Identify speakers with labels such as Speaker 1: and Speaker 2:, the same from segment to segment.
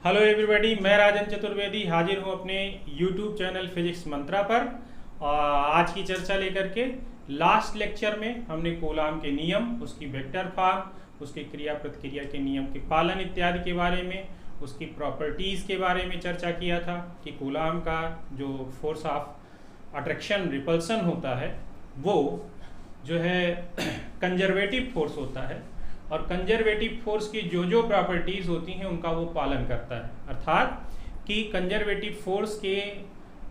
Speaker 1: Hello everybody, मैं राजन चतुर्वेदी हाजिर हूँ अपने यूट्यूब चैनल फिजिक्स मंत्रा पर। आज की चर्चा लेकर के लास्ट लेक्चर में हमने कूलाम के नियम, उसकी वेक्टर फॉर्म, उसके क्रिया प्रतिक्रिया के नियम के पालन इत्यादि के बारे में, उसकी प्रॉपर्टीज़ के बारे में चर्चा किया था कि कूलाम का जो फोर्स ऑफ अट्रैक्शन रिपल्सन होता है वो जो है कंजर्वेटिव फोर्स होता है और कंजर्वेटिव फोर्स की जो प्रॉपर्टीज़ होती हैं उनका वो पालन करता है। अर्थात कि कंजर्वेटिव फोर्स के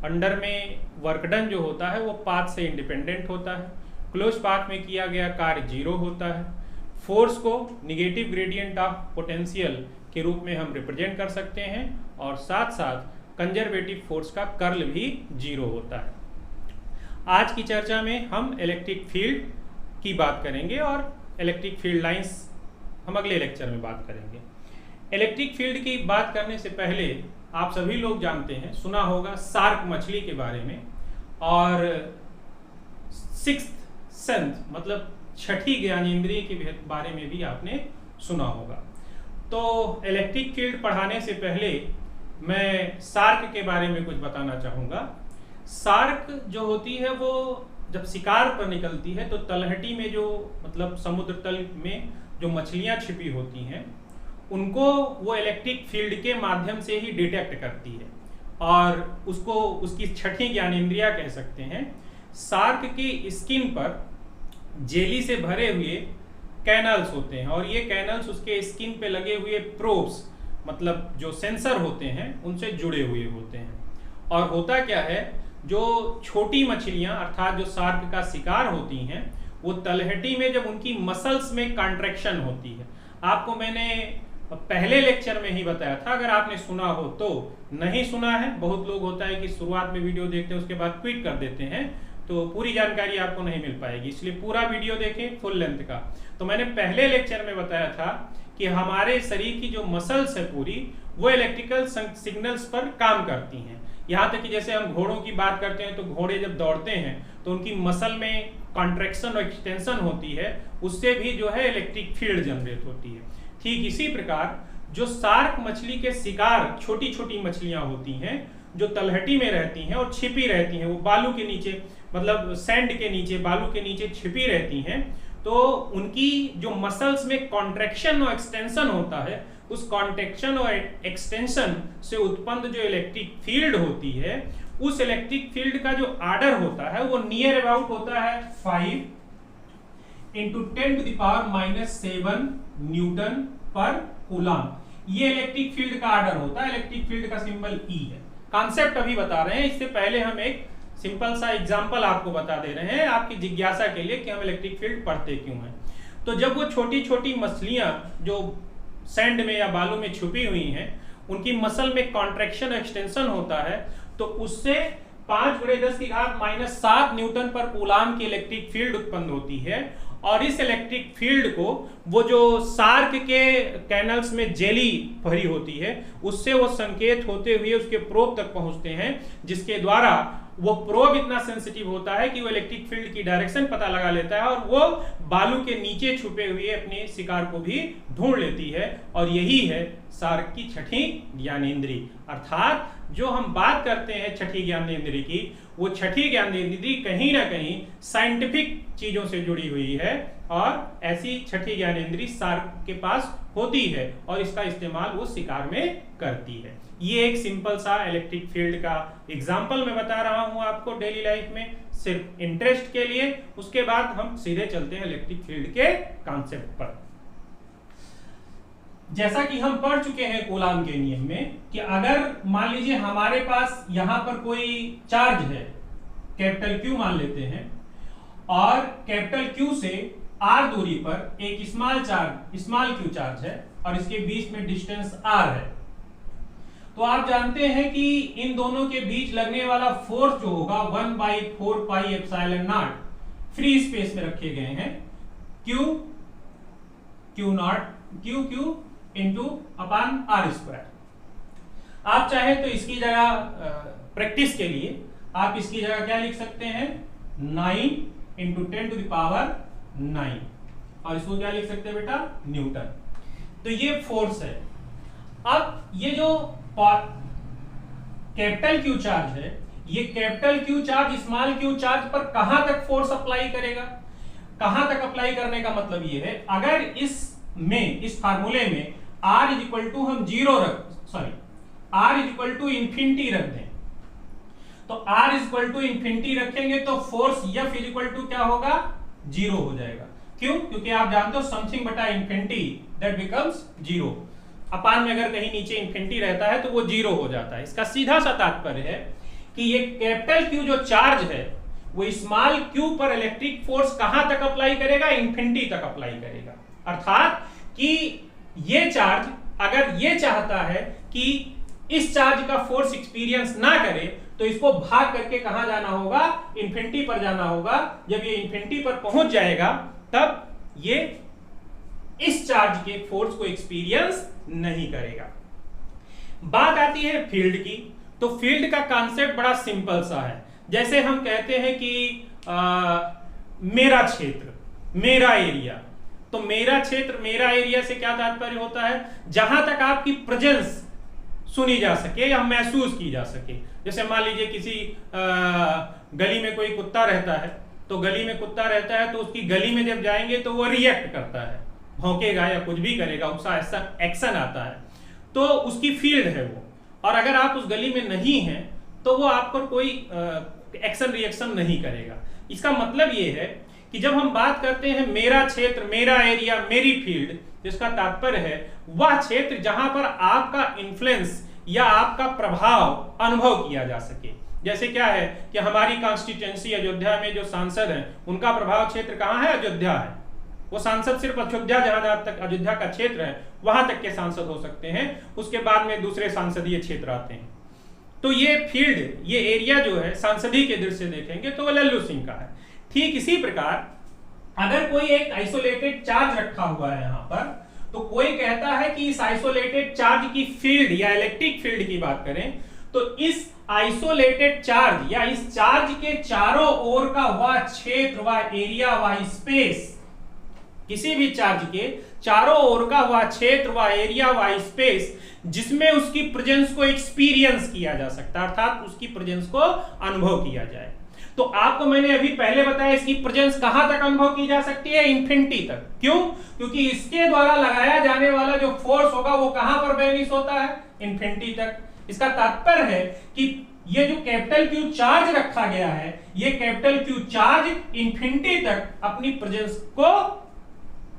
Speaker 1: अंडर में वर्क डन जो होता है वो पाथ से इंडिपेंडेंट होता है। क्लोज पाथ में किया गया कार्य जीरो होता है। फोर्स को निगेटिव ग्रेडियंट ऑफ पोटेंशियल के रूप में हम रिप्रेजेंट कर सकते हैं और साथ साथ कंजर्वेटिव फोर्स का कर्ल भी जीरो होता है। आज की चर्चा में हम इलेक्ट्रिक फील्ड की बात करेंगे और इलेक्ट्रिक फील्ड लाइंस हम अगले लेक्चर में बात करेंगे। इलेक्ट्रिक फील्ड की बात करने से पहले आप सभी लोग जानते हैं, सुना होगा शार्क मछली के बारे में और सिक्स्थ सेंस मतलब छठी ज्ञानेंद्रिय के बारे में भी आपने सुना होगा। तो इलेक्ट्रिक फील्ड पढ़ाने से पहले मैं शार्क के बारे में कुछ बताना चाहूँगा। शार्क जो होती है वो जब शिकार पर निकलती है तो तलहटी में जो मतलब समुद्र तल में जो मछलियां छिपी होती हैं उनको वो इलेक्ट्रिक फील्ड के माध्यम से ही डिटेक्ट करती है और उसको उसकी छठी ज्ञानेंद्रिया कह सकते हैं। शार्क की स्किन पर जेली से भरे हुए कैनल्स होते हैं और ये कैनल्स उसके स्किन पे लगे हुए प्रोब्स मतलब जो सेंसर होते हैं उनसे जुड़े हुए होते हैं। और होता क्या है, जो छोटी मछलियां अर्थात जो शार्क का शिकार होती हैं वो तलहटी में जब उनकी मसल्स में कॉन्ट्रैक्शन होती है, आपको मैंने पहले लेक्चर में ही बताया था, अगर आपने सुना हो तो। नहीं सुना है, बहुत लोग होता है कि शुरुआत में वीडियो देखते हैं उसके बाद क्विट कर देते हैं तो पूरी जानकारी आपको नहीं मिल पाएगी, इसलिए पूरा वीडियो देखें फुल लेंथ का। तो मैंने पहले लेक्चर में बताया था कि हमारे शरीर की जो मसल्स है पूरी वो इलेक्ट्रिकल सिग्नल्स पर काम करती हैं। यहाँ तक कि जैसे हम घोड़ों की बात करते हैं तो घोड़े जब दौड़ते हैं तो उनकी मसल में कॉन्ट्रैक्शन और एक्सटेंशन होती है, उससे भी जो है इलेक्ट्रिक फील्ड जनरेट होती है। ठीक इसी प्रकार जो शार्क मछली के शिकार छोटी छोटी मछलियां होती हैं जो तलहटी में रहती हैं और छिपी रहती हैं, वो बालू के नीचे मतलब सैंड के नीचे बालू के नीचे छिपी रहती हैं, तो उनकी जो मसल्स में कॉन्ट्रैक्शन और एक्सटेंशन होता है, उस कॉन्ट्रैक्शन और एक्सटेंशन से उत्पन्न जो इलेक्ट्रिक फील्ड होती है, उस इलेक्ट्रिक फील्ड का जो आर्डर होता है वो नियर अबाउट होता है 5 इंटू 10⁻⁻7 न्यूटन पर कूलाम। ये इलेक्ट्रिक फील्ड का आर्डर होता है। इलेक्ट्रिक फील्ड का सिंबल ई है। कॉन्सेप्ट अभी बता रहे हैं, इससे पहले हम एक सिंपल सा एग्जांपल आपको बता दे रहे हैं आपकी जिज्ञासा के लिए कि हम इलेक्ट्रिक फील्ड पढ़ते क्यों हैं। तो जब वो छोटी छोटी मछलियां जो सैंड में या बालू में छुपी हुई हैं उनकी मसल में कॉन्ट्रैक्शन और एक्सटेंशन होता है तो उससे 5×10⁻⁷ न्यूटन पर कूलाम की इलेक्ट्रिक फील्ड उत्पन्न होती है और इस इलेक्ट्रिक फील्ड को वो जो शार्क के कैनल्स में जेली भरी होती है उससे वो संकेत होते हुए उसके प्रोब तक पहुंचते हैं, जिसके द्वारा वो प्रोब इतना सेंसिटिव होता है कि वो इलेक्ट्रिक फील्ड की डायरेक्शन पता लगा लेता है और वो बालू के नीचे छुपे हुए अपने शिकार को भी ढूंढ लेती है। और यही है शार्क की छठी ज्ञानेंद्रिय। अर्थात जो हम बात करते हैं छठी ज्ञानेंद्रिय की, वो छठी ज्ञानेंद्रिय कहीं ना कहीं साइंटिफिक चीजों से जुड़ी हुई है और ऐसी छठी ज्ञानेंद्रिय शार्क के पास होती है और इसका इस्तेमाल वो शिकार में करती है। ये एक सिंपल सा इलेक्ट्रिक फील्ड का एग्जांपल मैं बता रहा हूं आपको डेली लाइफ में, सिर्फ इंटरेस्ट के लिए। उसके बाद हम सीधे चलते हैं इलेक्ट्रिक फील्ड के कॉन्सेप्ट पर। जैसा कि हम पढ़ चुके हैं कूलाम के नियम में कि अगर मान लीजिए हमारे पास यहां पर कोई चार्ज है, कैपिटल क्यू मान लेते हैं, और कैपिटल क्यू से आर दूरी पर एक स्मॉल क्यू चार्ज है और इसके बीच में डिस्टेंस आर है, तो आप जानते हैं कि इन दोनों के बीच लगने वाला फोर्स जो होगा 1/4πε0 फ्री स्पेस में रखे गए हैं, Q into upon R square. आप चाहे तो इसकी जगह प्रैक्टिस के लिए आप इसकी जगह क्या लिख सकते हैं, 9 इंटू 10⁹ और इसको क्या लिख सकते हैं बेटा, न्यूटन। तो ये फोर्स है। अब ये जो कैपिटल क्यू चार्ज है, ये capital Q charge small Q charge पर कहां तक फोर्स अप्लाई करेगा? कहां तक अप्लाई करने का मतलब ये है, अगर इस फार्मूले में r इज इक्वल टू हम zero r is equal to infinity रख दें, तो r is equal to infinity रखेंगे तो force F is equal to क्या होगा? जीरो हो जाएगा। क्यों? क्योंकि आप जानते हो समथिंग बटा इंफिनिटी दैट बिकम्स जीरो। अपान में अगर कहीं नीचे इंफिनिटी रहता है तो वो जीरो हो जाता है। इसका सीधा सा तात्पर्य है कि ये कैपिटल क्यू जो चार्ज है वो स्मॉल क्यू पर इलेक्ट्रिक फोर्स कहां तक अप्लाई करेगा? इंफिनिटी तक अप्लाई करेगा। अर्थात कि ये चार्ज अगर ये चाहता है कि इस चार्ज का फोर्स एक्सपीरियंस ना करे तो इसको भाग करके कहां जाना होगा? इंफिनिटी पर जाना होगा। जब ये इंफिनिटी पर पहुंच जाएगा तब ये इस चार्ज के फोर्स को एक्सपीरियंस नहीं करेगा। बात आती है फील्ड की, तो फील्ड का कॉन्सेप्ट बड़ा सिंपल सा है। जैसे हम कहते हैं कि मेरा क्षेत्र, मेरा एरिया, तो मेरा क्षेत्र, मेरा एरिया से क्या तात्पर्य होता है? जहां तक आपकी प्रेजेंस सुनी जा सके या महसूस की जा सके। जैसे मान लीजिए किसी गली में कोई कुत्ता रहता है, तो गली में कुत्ता रहता है तो उसकी गली में जब जाएंगे तो वो रिएक्ट करता है, भौंकेगा या कुछ भी करेगा, उसका ऐसा एक्शन आता है, तो उसकी फील्ड है वो। और अगर आप उस गली में नहीं हैं तो वो आप पर कोई एक्शन रिएक्शन नहीं करेगा। इसका मतलब ये है कि जब हम बात करते हैं मेरा क्षेत्र, मेरा एरिया, मेरी फील्ड, जिसका तात्पर्य है वह क्षेत्र जहां पर आपका इन्फ्लुएंस या आपका प्रभाव अनुभव किया जा सके। जैसे क्या है कि हमारी कॉन्स्टिट्यूएंसी अयोध्या में जो सांसद हैं उनका प्रभाव क्षेत्र कहां है? अयोध्या है। वो सांसद सिर्फ अयोध्या, जहां तक अयोध्या का क्षेत्र है वहां तक के सांसद हो सकते हैं, उसके बाद में दूसरे सांसदीय क्षेत्र आते हैं। तो ये फील्ड, ये एरिया जो है सांसदीय के दृष्टि से देखेंगे तो वो लल्लू सिंह का है। ठीक इसी प्रकार अगर कोई एक आइसोलेटेड चार्ज रखा हुआ है यहां पर, तो कोई कहता है कि इस आइसोलेटेड चार्ज की फील्ड या इलेक्ट्रिक फील्ड की बात करें तो इस आइसोलेटेड चार्ज या इस चार्ज के चारों ओर का वह क्षेत्र, वह एरिया, वह स्पेस, किसी भी चार्ज के चारों ओर का वह क्षेत्र, वह एरिया, वह स्पेस जिसमें उसकी प्रेजेंस को एक्सपीरियंस किया जा सकता है, अर्थात उसकी प्रेजेंस को अनुभव किया जाए। तो आपको मैंने अभी पहले बताया इसकी प्रेजेंस कहां तक अनुभव की जा सकती है? इंफिनिटी तक। क्यों? क्योंकि इसके द्वारा लगाया जाने वाला जो फोर्स होगा वो कहां पर बेनिस होता है? इंफिनिटी तक। इसका तात्पर्य है कि ये जो कैपिटल क्यू चार्ज रखा गया है, ये कैपिटल क्यू चार्ज इंफिनिटी तक अपनी प्रेजेंस को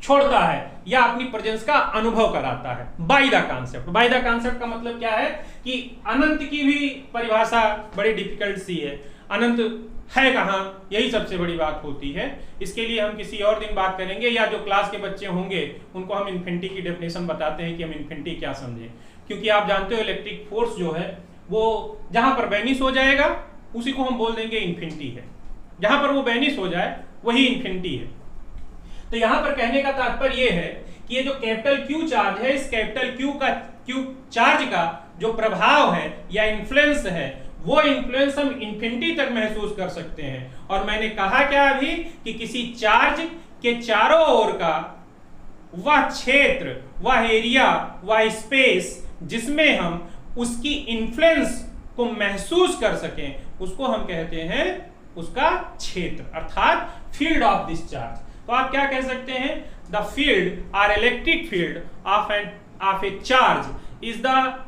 Speaker 1: छोड़ता है या अपनी प्रेजेंस का अनुभव कराता है by the concept. By the concept का मतलब क्या है कि अनंत की भी परिभाषा बड़ी डिफिकल्ट सी है। अनंत है कहां, यही सबसे बड़ी बात होती है। इसके लिए हम किसी और दिन बात करेंगे, या जो क्लास के बच्चे होंगे उनको हम इन्फिनिटी की डेफिनेशन बताते हैं कि हम इन्फिनिटी क्या समझें। क्योंकि आप जानते हो इलेक्ट्रिक फोर्स जो है वो जहां पर बेनिस हो जाएगा उसी को हम बोल देंगे इन्फिनिटी है। जहां पर वो बेनिस हो जाए वही इन्फिनिटी है। तो यहां पर कहने का तात्पर्य यह है कि ये जो कैपिटल क्यू चार्ज है, इस कैपिटल क्यू चार्ज का जो प्रभाव है या इन्फ्लुएंस है, वो इन्फ्लुएंस हम इंफिनिटी तक महसूस कर सकते हैं। और मैंने कहा क्या अभी कि किसी चार्ज के चारों ओर का वह क्षेत्र, वह एरिया, वह स्पेस जिसमें हम उसकी इन्फ्लुएंस को महसूस कर सकें, उसको हम कहते हैं उसका क्षेत्र, अर्थात फील्ड ऑफ दिस चार्ज। तो आप क्या कह सकते हैं? द फील्ड और electric field of A charge is the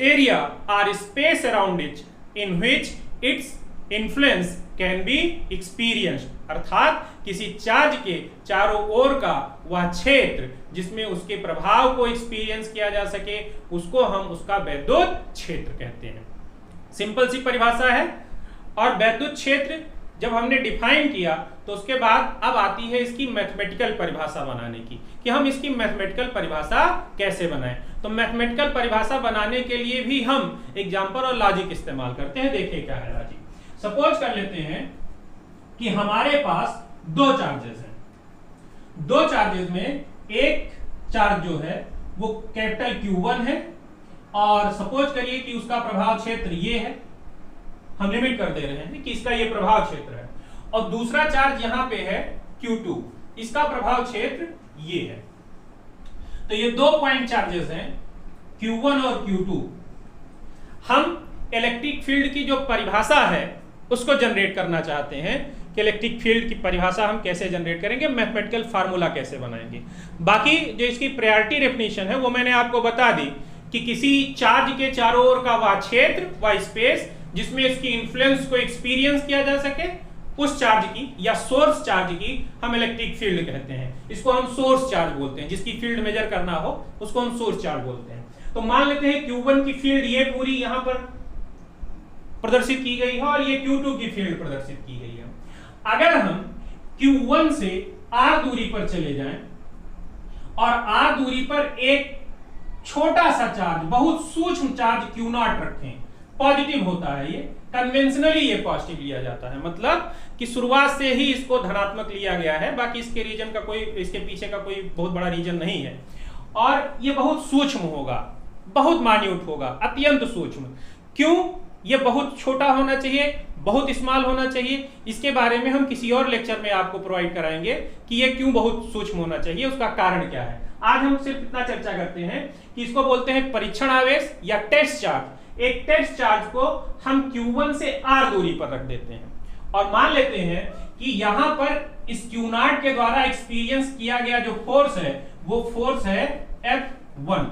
Speaker 1: area or space around it in which its influence can be experienced। अर्थात किसी चार्ज के चारों ओर का वह क्षेत्र जिसमें उसके प्रभाव को एक्सपीरियंस किया जा सके, उसको हम उसका वैद्युत क्षेत्र कहते हैं। सिंपल सी परिभाषा है। और वैद्युत क्षेत्र जब हमने डिफाइन किया तो उसके बाद अब आती है इसकी मैथमेटिकल परिभाषा बनाने की, कि हम इसकी मैथमेटिकल परिभाषा कैसे बनाएं। तो मैथमेटिकल परिभाषा बनाने के लिए भी हम एग्जांपल और लॉजिक इस्तेमाल करते हैं। देखिए क्या है लॉजिक। सपोज कर लेते हैं कि हमारे पास दो चार्जेस हैं। दो चार्जेस में एक चार्ज जो है वो कैपिटल Q1 है, और सपोज करिए कि उसका प्रभाव क्षेत्र ये है, हम लिमिट कर दे रहे हैं कि इसका ये प्रभाव क्षेत्र है, और दूसरा चार्ज यहां पे है Q2, इसका प्रभाव क्षेत्र ये है। तो ये दो पॉइंट चार्जेस हैं, Q1 और Q2, हम इलेक्ट्रिक फील्ड की जो परिभाषा है उसको जनरेट करना चाहते हैं कि इलेक्ट्रिक फील्ड की परिभाषा हम कैसे जनरेट करेंगे, मैथमेटिकल फार्मूला कैसे बनाएंगे। बाकी जो इसकी प्रायोरिटी डेफिनेशन है वो मैंने आपको बता दी कि किसी चार्ज के चारों ओर का वह क्षेत्र, वह स्पेस जिसमें इसकी इन्फ्लुएंस को एक्सपीरियंस किया जा सके, उस चार्ज की या सोर्स चार्ज की हम इलेक्ट्रिक फील्ड कहते हैं। इसको हम सोर्स चार्ज बोलते हैं, जिसकी फील्ड मेजर करना हो उसको हम सोर्स चार्ज बोलते हैं। तो मान लेते हैं Q1 की फील्ड ये पूरी यहां पर प्रदर्शित की गई है और ये Q2 की फील्ड प्रदर्शित की गई है। अगर हम Q1 से R दूरी पर चले जाएं और R दूरी पर एक छोटा सा चार्ज, बहुत सूक्ष्म चार्ज Q0 रखें, पॉजिटिव होता है ये, कन्वेंशनली ये पॉजिटिव लिया जाता है, मतलब कि शुरुआत से ही इसको धनात्मक लिया गया है, बाकी इसके रीजन का कोई, इसके पीछे का कोई बहुत बड़ा रीजन नहीं है, और ये बहुत सूक्ष्म होगा, बहुत मान्यूट होगा, अत्यंत सूक्ष्म। क्यों ये बहुत छोटा होना चाहिए, बहुत स्मॉल होना चाहिए, इसके बारे में हम किसी और लेक्चर में आपको प्रोवाइड कराएंगे कि ये क्यों बहुत सूक्ष्म होना चाहिए, उसका कारण क्या है। आज हम सिर्फ इतना चर्चा करते हैं कि इसको बोलते हैं परीक्षण आवेश या टेस्ट चार्ज। एक टेस्ट चार्ज को हम Q1 से R दूरी पर रख देते हैं और मान लेते हैं कि यहां पर इस Q0 के द्वारा एक्सपीरियंस किया गया जो फोर्स है वो फोर्स है F1।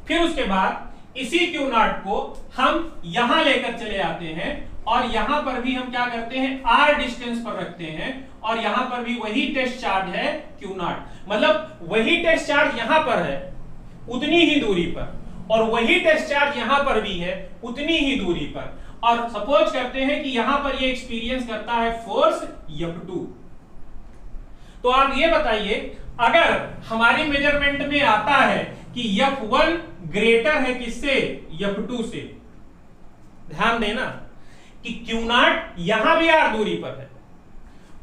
Speaker 1: फिर उसके बाद इसी Q0 को हम यहां लेकर चले आते हैं और यहां पर भी हम क्या करते हैं, R डिस्टेंस पर रखते हैं और यहां पर भी वही टेस्ट चार्ज है Q0, मतलब वही टेस्ट चार्ज यहां पर है उतनी ही दूरी पर और वही टेस्ट चार्ज यहां पर भी है उतनी ही दूरी पर, और सपोज करते हैं कि यहां पर ये एक्सपीरियंस करता है फोर्स F2। तो आप ये बताइए, अगर हमारी मेजरमेंट में आता है कि F1 ग्रेटर है किससे, F2 से, ध्यान देना कि Q0 यहां भी R दूरी पर है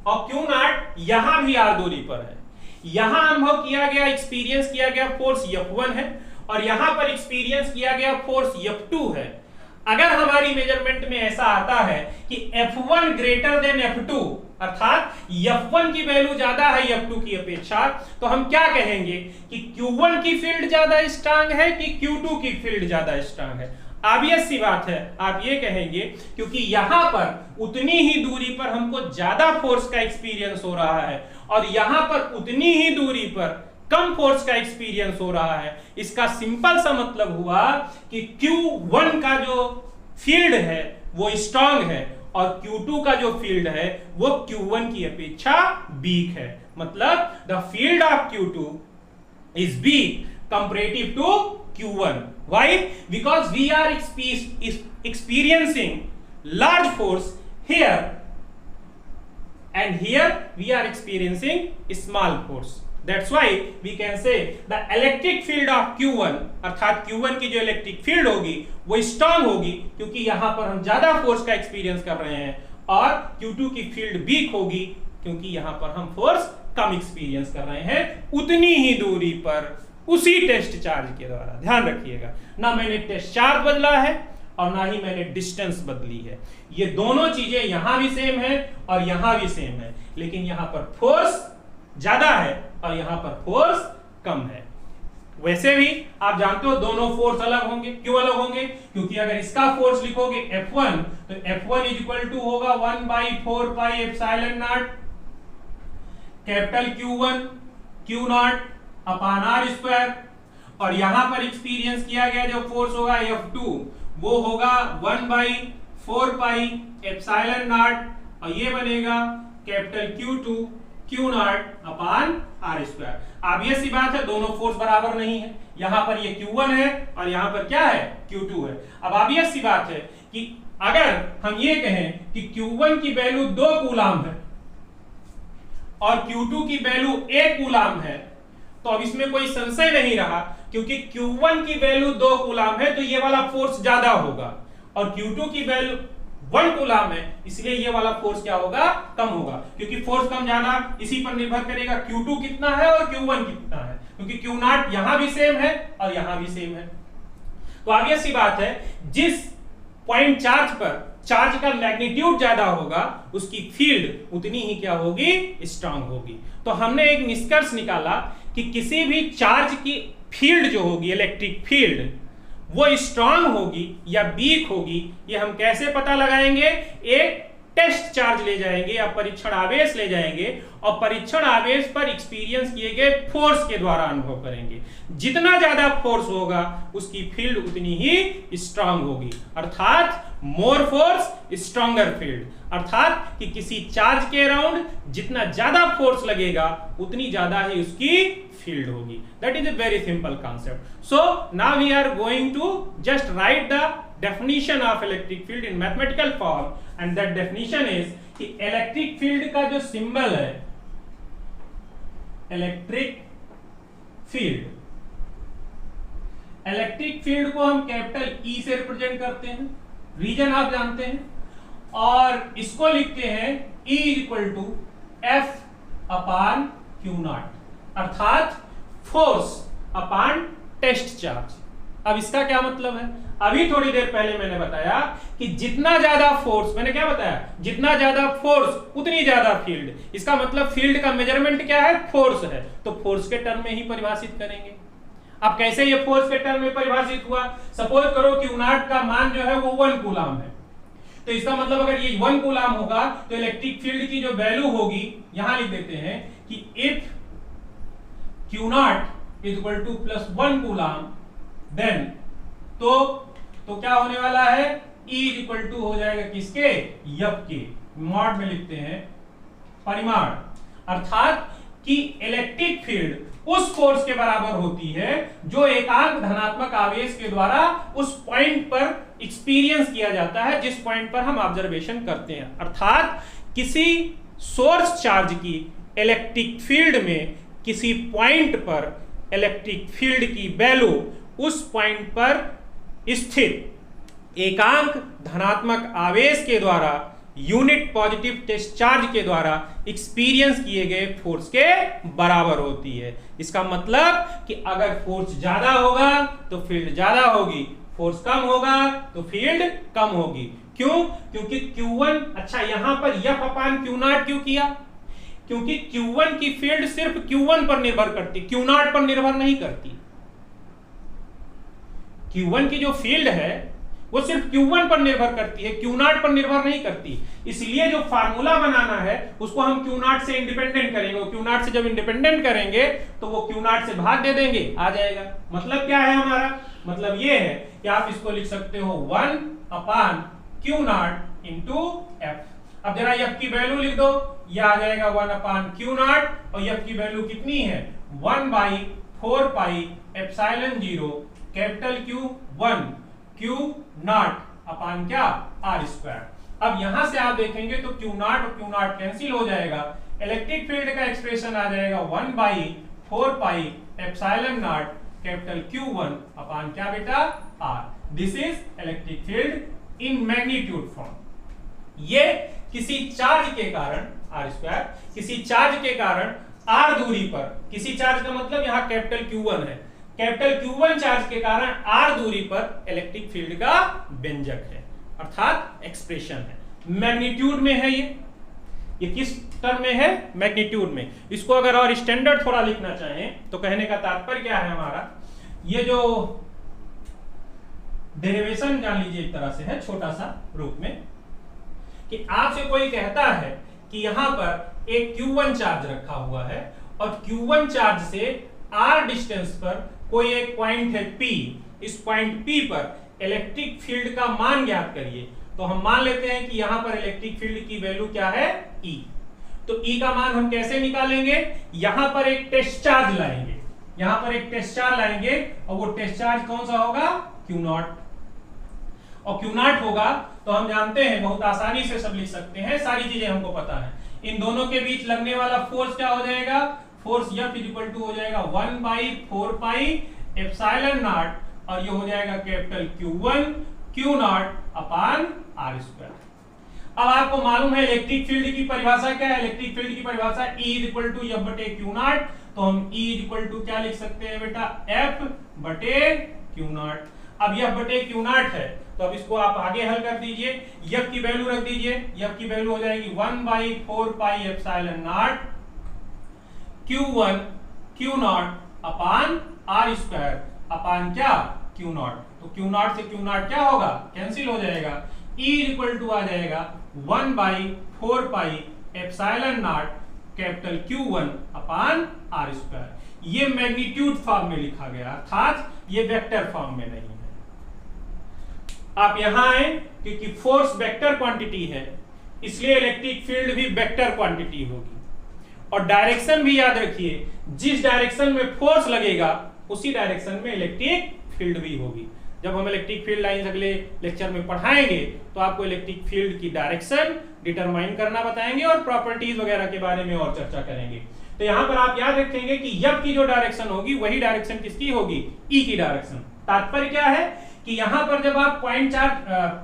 Speaker 1: और Q0 यहां भी R दूरी पर है। यहां अनुभव किया गया, एक्सपीरियंस किया गया फोर्स F1 है और यहां पर एक्सपीरियंस किया गया फोर्स F2 है। अगर हमारी मेजरमेंट में ऐसा आता है कि F1 ग्रेटर देन F2, अर्थात F1 की वैल्यू ज्यादा है F2 की अपेक्षा, तो हम क्या कहेंगे कि Q1 की फील्ड ज्यादा स्ट्रांग है कि Q2 की फील्ड ज्यादा स्ट्रांग है। ऑब्वियस सी बात है, आप ये कहेंगे क्योंकि यहां पर उतनी ही दूरी पर हमको ज्यादा फोर्स का एक्सपीरियंस हो रहा है और यहां पर उतनी ही दूरी पर कम फोर्स का एक्सपीरियंस हो रहा है। इसका सिंपल सा मतलब हुआ कि Q1 का जो फील्ड है वो स्ट्रांग है और Q2 का जो फील्ड है वो Q1 की अपेक्षा वीक है, मतलब the field of Q2 is weak comparative to Q1। Why? Because we are experiencing large force here and here we are experiencing small force. That's why we can say the electric field of Q1, अर्थात Q1 की जो electric field होगी वो strong होगी क्योंकि यहां पर हम ज्यादा फोर्स का एक्सपीरियंस कर रहे हैं, और Q2 की फील्ड वीक होगी क्योंकि यहां पर हम फोर्स कम एक्सपीरियंस कर रहे हैं उतनी ही दूरी पर उसी टेस्ट चार्ज के द्वारा। ध्यान रखिएगा, ना मैंने टेस्ट चार्ज बदला है और ना ही मैंने डिस्टेंस बदली है, ये दोनों चीजें यहां भी सेम है और यहां भी सेम है, लेकिन यहां पर फोर्स ज्यादा है और यहां पर फोर्स कम है। वैसे भी आप जानते हो दोनों फोर्स अलग होंगे। क्यों अलग होंगे? क्योंकि अगर इसका फोर्स लिखोगे F1 तो F1 इक्वल टू होगा 1/4 pi epsilon naught capital Q1 Q0 upon R square, और यहां पर एक्सपीरियंस किया गया जो फोर्स होगा F2 वो होगा 1/4 पाई एप्सिलॉन नॉट, और ये बनेगा capital Q2 Q0 upon R square. Obvious सी बात है दोनों फोर्स बराबर नहीं है, यहां पर ये Q1 है और यहां पर क्या है, Q2 है। अब ऑब्वियस सी बात है कि अगर हम ये कहें कि Q1 की वैल्यू 2 कूलाम है और Q2 की वैल्यू 1 कूलाम है, तो अब इसमें कोई संशय नहीं रहा, क्योंकि Q1 की वैल्यू 2 कूलाम है तो ये वाला फोर्स ज्यादा होगा, और Q2 की वैल्यू 1 कूलाम है इसलिए ये वाला फोर्स क्या होगा, कम होगा, क्योंकि फोर्स कम ज्यादा इसी पर निर्भर करेगा Q2 कितना है और Q1 कितना है, क्योंकि Q0 यहां भी सेम है और यहां भी सेम है। तो ऑब्वियस सी बात है जिस पॉइंट चार्ज पर चार्ज का मैग्नीट्यूड ज्यादा होगा उसकी फील्ड उतनी ही क्या होगी, स्ट्रांग होगी। तो हमने एक निष्कर्ष निकाला कि किसी भी चार्ज की फील्ड जो होगी, इलेक्ट्रिक फील्ड, वो स्ट्रांग होगी या वीक होगी, ये हम कैसे पता लगाएंगे? एक टेस्ट चार्ज ले जाएंगे या परीक्षण आवेश ले जाएंगे और परीक्षण आवेश पर एक्सपीरियंस किए गए फोर्स के द्वारा अनुभव करेंगे। जितना ज्यादा फोर्स होगा उसकी फील्ड उतनी ही स्ट्रांग होगी, अर्थात मोर फोर्स स्ट्रॉन्गर फील्ड। अर्थात कि किसी चार्ज के अराउंड जितना ज्यादा फोर्स लगेगा उतनी ज्यादा ही उसकी फील्ड होगी। That is a very simple concept. So now we are going to just write the definition of electric field in mathematical form, and that definition is कि इलेक्ट्रिक फील्ड का जो सिंबल है, electric field को हम capital E से represent करते हैं, reason आप जानते हैं, और इसको लिखते हैं E equal to F upon Q naught, अर्थात फोर्स अपान टेस्ट चार्ज। अब इसका क्या मतलब है? अभी थोड़ी देर पहले मैंने बताया कि जितना ज्यादा फोर्स, मैंने क्या बताया? जितना ज्यादा फोर्स उतनी ज्यादा फील्ड। इसका मतलब फील्ड का मेजरमेंट क्या है? फोर्स है, तो फोर्स के टर्म में ही परिभाषित करेंगे। अब कैसे ये फोर्स के टर्म में परिभाषित हुआ? सपोज करो कि U0 का मान जो है वो 1 कूलम है, तो इसका मतलब अगर ये 1 कूलम होगा तो इलेक्ट्रिक फील्ड की जो वैल्यू होगी, यहां लिख देते हैं कि if Q0 is equal to plus 1 coulomb, then तो क्या होने वाला है? E इक्वल टू हो जाएगा किसके? F के। मॉड में लिखते हैं परिमाण, अर्थात कि इलेक्ट्रिक फील्ड उस फोर्स के बराबर होती है जो एकांक धनात्मक आवेश के द्वारा उस पॉइंट पर एक्सपीरियंस किया जाता है जिस पॉइंट पर हम ऑब्जर्वेशन करते हैं। अर्थात किसी सोर्स चार्ज की इलेक्ट्रिक फील्ड में किसी पॉइंट पर इलेक्ट्रिक फील्ड की वैल्यू उस पॉइंट पर स्थित एकांक धनात्मक आवेश के द्वारा यूनिट पॉजिटिव टेस्ट चार्ज के द्वारा एक्सपीरियंस किए गए फोर्स के बराबर होती है। इसका मतलब कि अगर फोर्स ज्यादा होगा तो फील्ड ज्यादा होगी, फोर्स कम होगा तो फील्ड कम होगी। क्यों? क्योंकि Q1, अच्छा यहां पर F अपान Q0 क्यों किया? क्योंकि Q1 की फील्ड सिर्फ Q1 पर निर्भर करती, Q0 पर निर्भर नहीं करती। Q1 की जो फील्ड है वो सिर्फ Q1 पर निर्भर करती है, Q0 पर निर्भर नहीं करती। इसलिए जो फार्मूला बनाना है उसको हम Q0 से इंडिपेंडेंट करेंगे। Q0 से जब इंडिपेंडेंट करेंगे तो वो Q0 से भाग दे देंगे, आ जाएगा। मतलब क्या है हमारा? मतलब ये है कि आप इसको लिख सकते हो 1 अपान Q0 इंटू F। अब जरा F की वैल्यू लिख दो, ये आ जाएगा 1 अपान Q0, और F की वैल्यू कितनी है? 1/4 pi epsilon 0 capital Q1 Q0 अपान क्या? R square. अब यहां से आप देखेंगे तो Q0 और Q0 कैंसिल हो जाएगा, इलेक्ट्रिक फील्ड का एक्सप्रेशन आ जाएगा 1/4 pi epsilon naught capital Q1 अपान क्या बेटा? R। This is electric field in magnitude form. ये किसी चार्ज के कारण R स्क्वायर, किसी चार्ज के कारण R दूरी पर, किसी चार्ज का मतलब यहां कैपिटल Q1 है, कैपिटल Q1 चार्ज के कारण R दूरी पर इलेक्ट्रिक फील्ड का व्यंजक है, अर्थात एक्सप्रेशन है। मैग्नीट्यूड में है ये किस टर्म में है? मैग्नीट्यूड में। इसको अगर और स्टैंडर्ड थोड़ा लिखना चाहें तो कहने का तात्पर्य क्या है हमारा? ये जो डेरिवेशन जान लीजिए एक तरह से है छोटा सा रूप में, कि आपसे कोई कहता है कि यहां पर एक Q1 चार्ज रखा हुआ है और Q1 चार्ज से R डिस्टेंस पर कोई एक पॉइंट है P, इस पॉइंट P पर इलेक्ट्रिक फील्ड का मान ज्ञात करिए। तो हम मान लेते हैं कि यहां पर इलेक्ट्रिक फील्ड की वैल्यू क्या है? E। तो E का मान हम कैसे निकालेंगे? यहां पर एक टेस्ट चार्ज लाएंगे, यहां पर एक टेस्ट चार्ज लाएंगे और वो टेस्ट चार्ज कौन सा होगा? Q0। और Q0 होगा तो हम जानते हैं, बहुत आसानी से सब लिख सकते हैं, सारी चीजें हमको पता है। इन दोनों के बीच लगने वाला फोर्स क्या हो जाएगा? फोर्स F इक्वल टू हो जाएगा 1/4 पाई एप्सिलॉन नॉट, और ये हो जाएगा कैपिटल Q1 Q0 अपान R स्क्वायर। अब आपको मालूम है इलेक्ट्रिक फील्ड की परिभाषा क्या है? इलेक्ट्रिक फील्ड की परिभाषा E इक्वल टू F बटे Q0, तो हम E इक्वल टू क्या लिख सकते हैं बेटा? F बटे Q0। अब F बटे Q0 है तो अब इसको आप आगे हल कर दीजिए, F की वैल्यू रख दीजिए, F की वैल्यू हो जाएगी 1/4 pi epsilon naught Q1 Q0 upon R square upon क्या क्यू नॉट। तो क्यू नॉट से क्यू नॉट क्या होगा, कैंसिल हो जाएगा। E इक्वल टू आ जाएगा 1/4 pi epsilon naught capital Q1 upon R square. ये मैग्नीट्यूड फॉर्म में लिखा गया, अर्थात ये वेक्टर फॉर्म में नहीं है। आप यहां आए क्योंकि फोर्स वेक्टर क्वांटिटी है, इसलिए इलेक्ट्रिक फील्ड भी वेक्टर क्वांटिटी होगी। और डायरेक्शन भी याद रखिए, जिस डायरेक्शन में फोर्स लगेगा उसी डायरेक्शन में इलेक्ट्रिक फील्ड भी होगी। जब हम इलेक्ट्रिक फील्ड लाइंस अगले लेक्चर में पढ़ाएंगे तो आपको इलेक्ट्रिक फील्ड की डायरेक्शन डिटरमाइन करना बताएंगे और प्रॉपर्टीज वगैरह के बारे में और चर्चा करेंगे। तो यहां पर आप याद रखेंगे कि यब की जो डायरेक्शन होगी वही डायरेक्शन किसकी होगी, ई की डायरेक्शन। तात्पर्य क्या है कि यहां पर जब आप पॉइंट चार्ज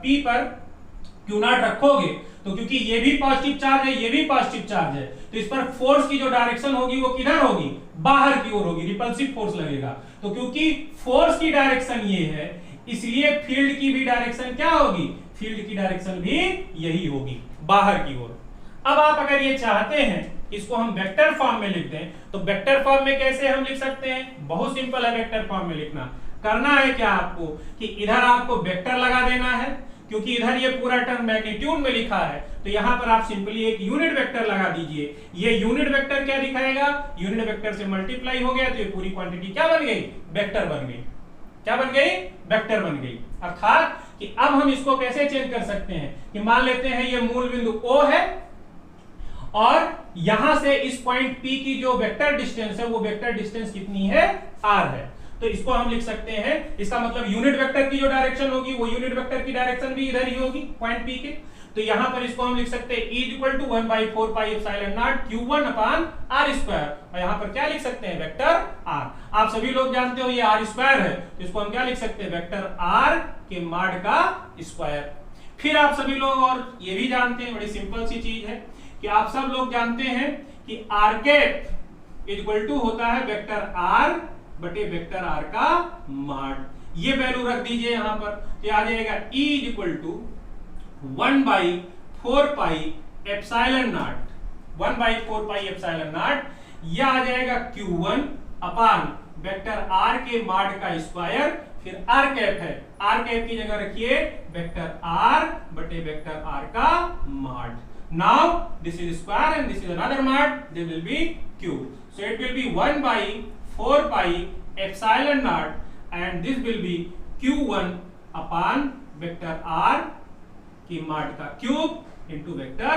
Speaker 1: पी पर क्यू नॉट रखोगे तो क्योंकि ये भी पॉजिटिव चार्ज है, ये भी पॉजिटिव चार्ज है, तो इस पर फोर्स की जो डायरेक्शन होगी वो किधर होगी, बाहर की ओर होगी, रिपल्सिव फोर्स लगेगा। तो क्योंकि फोर्स की डायरेक्शन ये है, इसलिए फील्ड की भी डायरेक्शन क्या होगी, फील्ड की डायरेक्शन भी यही होगी, बाहर की ओर। अब आप अगर ये चाहते हैं इसको हम वेक्टर फॉर्म में लिख दें, तो वेक्टर फॉर्म में कैसे हम लिख सकते हैं, बहुत सिंपल है वेक्टर फॉर्म में लिखना। करना है क्या आपको कि इधर आपको वेक्टर लगा देना है, क्योंकि इधर ये पूरा टर्म मैग्नीट्यूड में लिखा है, तो यहां पर आप सिंपली एक यूनिट वेक्टर लगा दीजिए। ये यूनिट वेक्टर क्या दिखाएगा, यूनिट वेक्टर से मल्टीप्लाई हो गया तो ये पूरी क्वांटिटी क्या बन गई, वेक्टर बन गई। क्या बन गई, वेक्टर बन गई। अर्थात कि अब हम इसको कैसे चेंज कर सकते हैं कि मान लेते हैं ये मूल बिंदु O है और यहां से इस पॉइंट P की जो वेक्टर डिस्टेंस है वो वेक्टर डिस्टेंस कितनी है, r है। तो इसको हम लिख सकते हैं, इसका मतलब यूनिट वेक्टर की जो डायरेक्शन होगी वो यूनिट वेक्टर की डायरेक्शन भी इधर ही होगी पॉइंट P के। तो यहां पर इसको हम लिख सकते हैं E equal to 1/4 pi epsilon naught Q1 upon r square. और यहां पर क्या लिख सकते हैं, वेक्टर r। आप सभी लोग जानते हो ये r स्क्वायर है, तो इसको हम क्या लिख सकते हैं, वेक्टर r के मॉड का स्क्वायर। फिर आप सभी लोग और ये भी जानते हैं, बड़ी सिंपल सी चीज है कि आप सब लोग जानते हैं कि r कैप इक्वल टू होता है वेक्टर r बटे वेक्टर r का मॉड। ये वैल्यू रख दीजिए यहां पर, तो आ जाएगा E equal to 1/4 pi epsilon naught, 1/4 pi epsilon naught, यह आ जाएगा Q1 अपान वेक्टर r के मॉड का स्क्वायर। फिर r कैप है, r कैप की जगह रखिए वेक्टर r बटे वेक्टर r का mod. Now this is square and this is another mod, they will be cube. So it will be 1/4 pi epsilon naught and this will be Q1 upon vector r की mod का cube into vector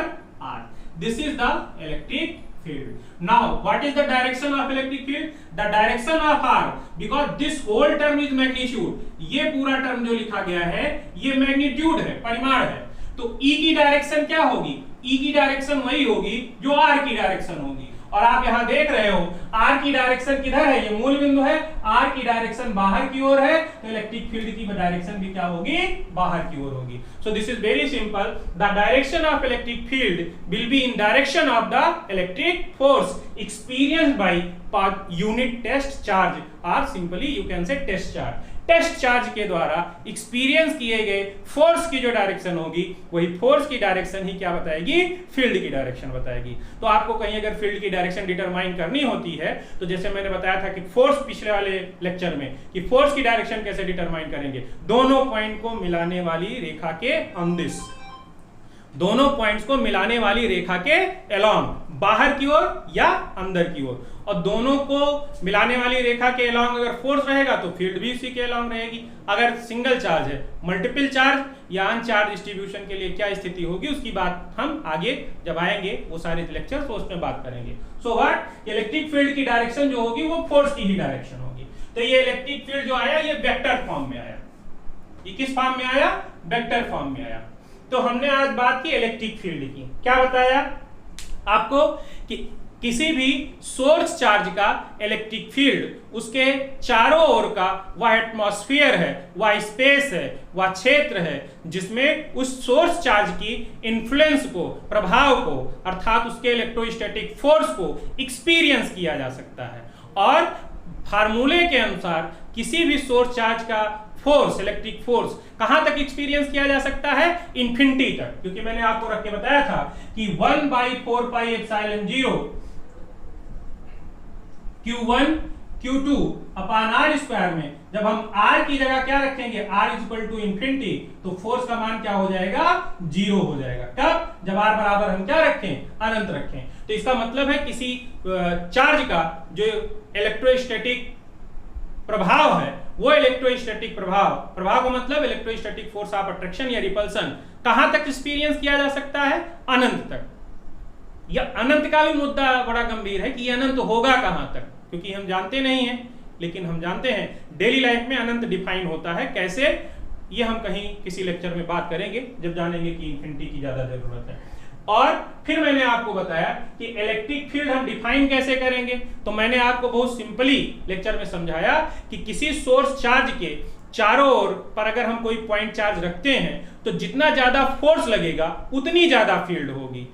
Speaker 1: r. This is the electric field. Now what is the direction of electric field? The direction of r, because this whole term is magnitude. ये पूरा term जो लिखा गया है ये magnitude है, परिमाण है। तो E की डायरेक्शन क्या होगी, E की डायरेक्शन वही होगी जो R की डायरेक्शन होगी। और आप यहां देख रहे हो R की डायरेक्शन किधर है, ये मूल बिंदु है, R की डायरेक्शन बाहर की ओर है, तो इलेक्ट्रिक फील्ड की डायरेक्शन भी क्या होगी, बाहर की ओर होगी। So this is very simple, the direction of electric field will be in direction of the electric force experienced by unit test charge और simply you can say test charge. Test charge के द्वारा experience किए गए force की जो direction होगी वही force की डायरेक्शन ही क्या बताएगी, फील्ड की डायरेक्शन बताएगी। तो आपको कहीं अगर फील्ड की डायरेक्शन डिटरमाइन करनी होती है तो जैसे मैंने बताया था कि फोर्स पिछले वाले लेक्चर में कि फोर्स की डायरेक्शन कैसे डिटरमाइन करेंगे, दोनों पॉइंट को मिलाने वाली रेखा के अनदिश, दोनों पॉइंट्स को मिलाने वाली रेखा के अलोंग, बाहर की ओर या अंदर की ओर। और दोनों को मिलाने वाली रेखा के अलोंग अगर फोर्स रहेगा तो फील्ड भी उसी के अलोंग रहेगी। अगर सिंगल चार्ज है, मल्टीपल चार्ज या अनचार्ज डिस्ट्रीब्यूशन के लिए क्या स्थिति होगी उसकी बात हम आगे जब आएंगे वो सारे लेक्चर तो उसमें बात करेंगे। सो व्हाट, इलेक्ट्रिक फील्ड की डायरेक्शन जो होगी वो फोर्स की ही डायरेक्शन होगी। तो ये इलेक्ट्रिक फील्ड जो आया ये वेक्टर फॉर्म में आया। ये किस फॉर्म में आया, वेक्टर फॉर्म में आया। तो हमने आज बात की इलेक्ट्रिक फील्ड की। क्या बताया आपको कि किसी भी सोर्स चार्ज का इलेक्ट्रिक फील्ड उसके चारों ओर का वह एटमॉस्फेयर है, वह स्पेस है, वह क्षेत्र है जिसमें उस सोर्स चार्ज की इन्फ्लुएंस को, प्रभाव को, अर्थात उसके इलेक्ट्रोस्टैटिक फोर्स को एक्सपीरियंस किया जा सकता है। और फार्मूले के अनुसार किसी भी सोर्स चार्ज का फोर्स, इलेक्ट्रिक फोर्स कहां तक एक्सपीरियंस किया जा सकता है, इंफिनिटी तक। क्योंकि मैंने आपको रख के बताया था कि 1/4 पाई एप्सिलॉन 0 Q1 Q2 अपान R स्क्वायर में जब हम R की जगह क्या रखेंगे, R इक्वल टू इंफिनिटी, तो फोर्स का मान क्या हो जाएगा, 0 हो जाएगा। कब, जब R बराबर हम क्या रखें, अनंत रखें। तो इसका मतलब है किसी चार्ज का जो इलेक्ट्रोस्टैटिक प्रभाव है, वो इलेक्ट्रोस्टैटिक प्रभाव का मतलब इलेक्ट्रोस्टैटिक फोर्स ऑफ अट्रैक्शन या रिपल्सन कहां तक एक्सपीरियंस किया जा सकता है, अनंत तक। या अनंत का भी मुद्दा बड़ा गंभीर है कि अनंत होगा कहां तक, क्योंकि हम जानते नहीं हैं, लेकिन हम जानते हैं डेली लाइफ में अनंत डिफाइन होता है कैसे, ये हम कहीं किसी लेक्चर में बात करेंगे जब जानेंगे कि इंफिनिटी की ज्यादा जरूरत है। और फिर मैंने आपको बताया कि इलेक्ट्रिक फील्ड हम डिफाइन कैसे करेंगे, तो मैंने आपको बहुत सिंपली लेक्चर में समझाया कि किसी सोर्स चार्ज के चारों ओर पर अगर हम कोई पॉइंट चार्ज रखते हैं तो जितना ज्यादा फोर्स लगेगा उतनी ज्यादा फील्ड होगी।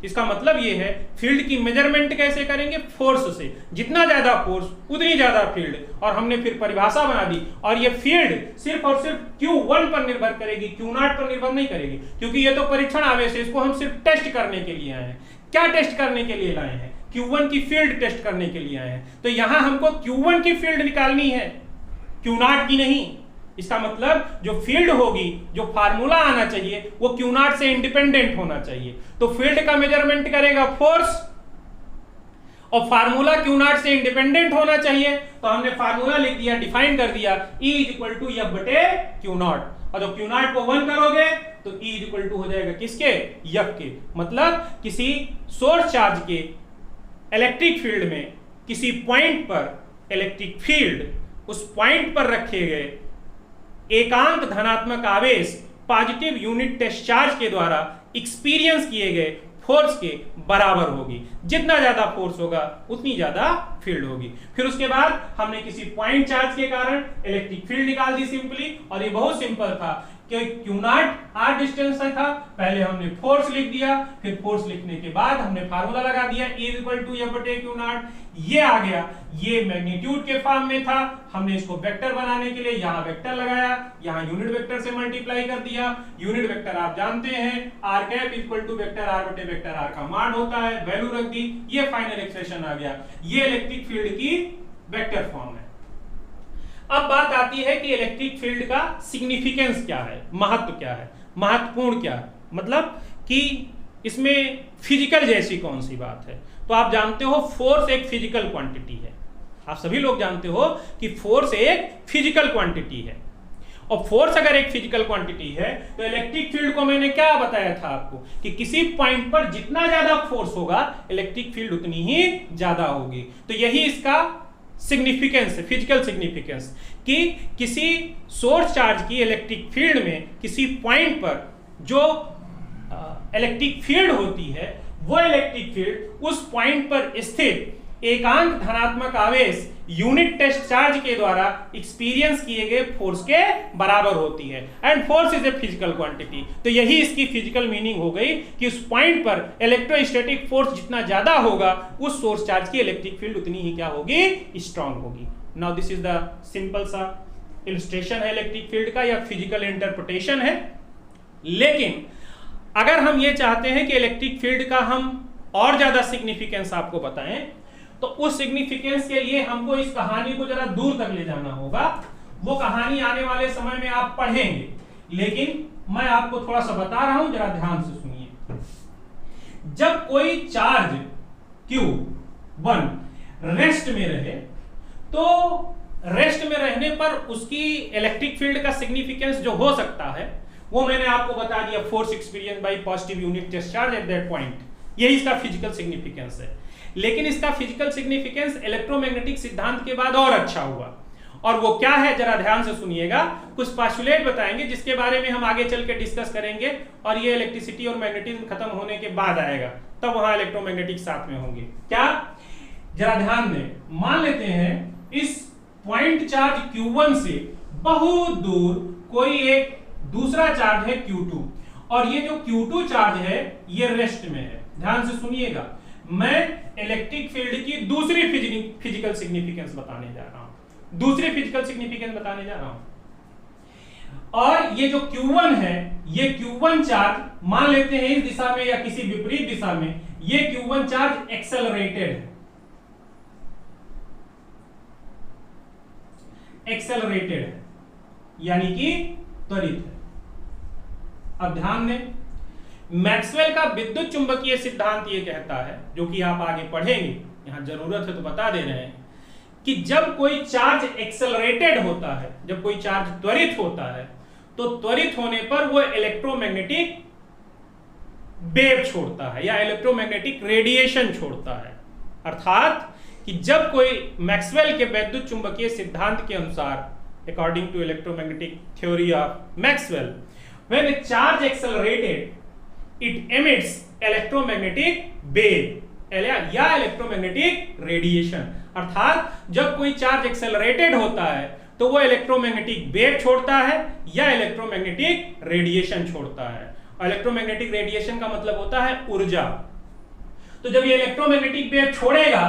Speaker 1: इसका मतलब ये है फील्ड की मेजरमेंट कैसे करेंगे, फोर्स से, जितना ज्यादा फोर्स उतनी ज्यादा फील्ड। और हमने फिर परिभाषा बना दी, और ये फील्ड सिर्फ और सिर्फ Q1 पर निर्भर करेगी, Q0 पर निर्भर नहीं करेगी, क्योंकि ये तो परीक्षण आवेश है, इसको हम सिर्फ टेस्ट करने के लिए आए हैं। क्या टेस्ट करने के लिए लाए हैं, Q1 की फील्ड टेस्ट करने के लिए आए हैं। तो यहां हमको Q1 की फील्ड निकालनी है, Q0 की नहीं। इसका मतलब जो फील्ड होगी, जो फार्मूला आना चाहिए वो Q0 से इंडिपेंडेंट होना चाहिए। तो फील्ड का मेजरमेंट करेगा फोर्स, और फार्मूला Q0 से इंडिपेंडेंट होना चाहिए। तो हमने फार्मूला लिख दिया, डिफाइन कर दिया, E इक्वल टू F बटे Q0। और जब Q0 को 1 करोगे तो E इक्वल टू हो जाएगा किसके, F के। मतलब किसी सोर्स चार्ज के इलेक्ट्रिक फील्ड में किसी पॉइंट पर इलेक्ट्रिक फील्ड उस पॉइंट पर रखे गए एकांक धनात्मक आवेश पॉजिटिव यूनिट टेस्ट चार्ज के द्वारा एक्सपीरियंस किए गए फोर्स के बराबर होगी। जितना ज्यादा फोर्स होगा उतनी ज्यादा फील्ड होगी। फिर उसके बाद हमने किसी पॉइंट चार्ज के कारण इलेक्ट्रिक फील्ड निकाल दी सिंपली, और ये बहुत सिंपल था कि Q0 r डिस्टेंस था, पहले हमने फोर्स लिख दिया, फिर फोर्स लिखने के बाद हमने फार्मूला लगा दिया E इक्वल टू F बटे Q0। ये आ गया, ये मैग्नीट्यूड के फॉर्म में था, हमने इसको वेक्टर बनाने के लिए यहाँ वेक्टर लगाया, यहाँ यूनिट वेक्टर से मल्टीप्लाई कर दिया। यूनिट वेक्टर आप जानते हैं r cap equal to vector r बटे वेक्टर r का मान होता है, वैल्यू रख दी, ये फाइनल एक्सप्रेशन आ गया। ये इलेक्ट्रिक फील्ड की वेक्टर फॉर्म है। अब बात आती है कि इलेक्ट्रिक फील्ड का सिग्निफिकेंस क्या है, महत्व क्या है, महत्वपूर्ण क्या है, मतलब कि इसमें फिजिकल जैसी कौन सी बात है। तो आप जानते हो फोर्स एक फिजिकल क्वांटिटी है, आप सभी लोग जानते हो कि फोर्स एक फिजिकल क्वांटिटी है। और फोर्स अगर एक फिजिकल क्वांटिटी है तो इलेक्ट्रिक फील्ड को मैंने क्या बताया था आपको कि किसी पॉइंट पर जितना ज्यादा फोर्स होगा इलेक्ट्रिक फील्ड उतनी ही ज्यादा होगी। तो यही इसका सिग्निफिकेंस है, फिजिकल सिग्निफिकेंस, कि किसी सोर्स चार्ज की इलेक्ट्रिक फील्ड में किसी पॉइंट पर जो इलेक्ट्रिक फील्ड होती है वो इलेक्ट्रिक फील्ड उस पॉइंट पर स्थित एकांक धनात्मक आवेश यूनिट टेस्ट चार्ज के द्वारा एक्सपीरियंस किए गए फोर्स के बराबर होती है। And force is a physical quantity. तो यही इसकी फिजिकल मीनिंग हो गई कि उस पॉइंट पर इलेक्ट्रोस्टैटिक फोर्स जितना ज्यादा होगा उस सोर्स चार्ज की इलेक्ट्रिक फील्ड उतनी ही क्या होगी, स्ट्रांग होगी। Now this is the simple सा इलस्ट्रेशन है इलेक्ट्रिक फील्ड का, या फिजिकल इंटरप्रिटेशन है। लेकिन अगर हम ये चाहते हैं कि इलेक्ट्रिक फील्ड का हम और ज्यादा सिग्निफिकेंस आपको बताएं, तो उस सिग्निफिकेंस के लिए हमको इस कहानी को जरा दूर तक ले जाना होगा। वो कहानी आने वाले समय में आप पढ़ेंगे, लेकिन मैं आपको थोड़ा सा बता रहा हूं, जरा ध्यान से सुनिए। जब कोई चार्ज Q1 रेस्ट में रहे, तो रेस्ट में रहने पर उसकी इलेक्ट्रिक फील्ड का सिग्निफिकेंस जो हो सकता है वो मैंने आपको बता दिया, force experience by positive unit test charge at that point. यही इसका फिजिकल सिग्निफिकेंस है। लेकिन इसका फिजिकल सिग्निफिकेंस इलेक्ट्रोमैग्नेटिक सिद्धांत के बाद और अच्छा हुआ, और वो क्या है जरा ध्यान से सुनिएगा। कुछ पोस्टुलेट बताएंगे जिसके बारे में हम आगे चल के डिस्कस करेंगे, और ये इलेक्ट्रिसिटी और मैग्नेटिज्म खत्म होने के बाद आएगा, तब वहां इलेक्ट्रोमैग्नेटिक साथ में होंगे। क्या, जरा ध्यान दें। मान लेते हैं इस पॉइंट चार्ज Q1 से बहुत दूर कोई एक दूसरा चार्ज है Q2, और ये जो Q2 चार्ज है ये रेस्ट में है। ध्यान से सुनिएगा, मैं इलेक्ट्रिक फील्ड की दूसरी फिजिकल सिग्निफिकेंस बताने जा रहा हूं, दूसरी फिजिकल सिग्निफिकेंस बताने जा रहा हूं। और ये जो Q1 है, ये Q1 चार्ज मान लेते हैं इस दिशा में या किसी विपरीत दिशा में, ये Q1 चार्ज एक्सेलरेटेड है। एक्सेलरेटेड है, यानी कि त्वरित है। अब ध्यान दें, मैक्सवेल का विद्युत चुंबकीय सिद्धांत ये कहता है, जो कि आप आगे पढ़ेंगे, यहां जरूरत है तो बता दे रहे हैं, कि जब कोई चार्ज एक्सेलरेटेड होता है, जब कोई चार्ज त्वरित होता है, तो त्वरित होने पर वो इलेक्ट्रोमैग्नेटिक वेव छोड़ता है या इलेक्ट्रोमैग्नेटिक रेडिएशन छोड़ता है। अर्थात कि जब कोई मैक्सवेल के विद्युत चुंबकीय सिद्धांत के अनुसार, according to electromagnetic theory of Maxwell, when a charge accelerated it emits electromagnetic wave या इलेक्ट्रोमैग्नेटिक रेडिएशन। अर्थात जब कोई चार्ज एक्सेलरेटेड होता है तो वो इलेक्ट्रोमैग्नेटिक वेव छोड़ता है या इलेक्ट्रोमैग्नेटिक रेडिएशन छोड़ता है। इलेक्ट्रोमैग्नेटिक रेडिएशन का मतलब होता है ऊर्जा। तो जब ये इलेक्ट्रोमैग्नेटिक वेव छोड़ेगा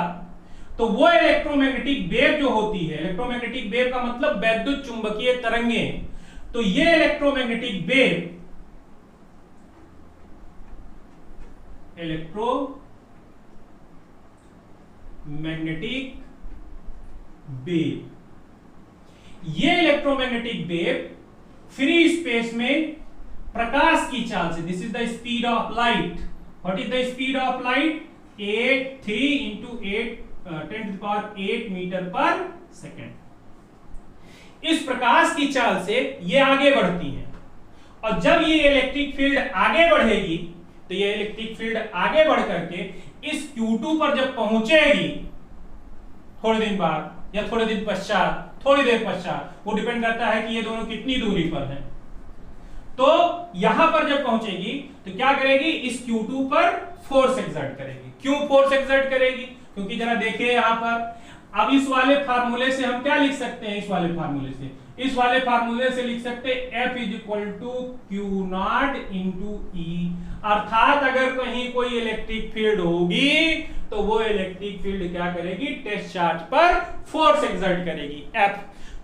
Speaker 1: तो वो इलेक्ट्रोमैग्नेटिक वेव जो होती है, इलेक्ट्रोमैग्नेटिक वेव का मतलब वैद्युत चुंबकीय तरंगे, तो ये इलेक्ट्रोमैग्नेटिक वेव ये इलेक्ट्रोमैग्नेटिक वेव फ्री स्पेस में प्रकाश की चाल से, this is the speed of light, what is the speed of light, 3 into 10⁸ metre per second. इस प्रकाश की चाल से ये आगे बढ़ती हैं, और जब ये इलेक्ट्रिक फील्ड आगे बढ़ेगी, तो ये इलेक्ट्रिक फील्ड आगे बढ़ करके इस Q2 पर जब पहुंचेगी, थोड़े दिन बाद या थोड़े दिन पश्चात, थोड़ी देर पश्चात, वो डिपेंड करता है कि ये दोनों कितनी दूरी पर हैं। तो यहां पर जब पहुंचेगी तो क्या करेगी, इस Q2 पर फोर्स एक्सर्ट करेगी। क्यों फोर्स एक्सर्ट करेगी? क्योंकि जरा देखिए यहां पर, अब इस वाले फार्मूले से हम क्या लिख सकते हैं, इस वाले फार्मूले से लिख सकते हैं F = Q0 × E। अर्थात अगर कहीं कोई इलेक्ट्रिक फील्ड होगी तो वो इलेक्ट्रिक फील्ड क्या करेगी, टेस्ट चार्ज पर फोर्स एक्सर्ट करेगी, F।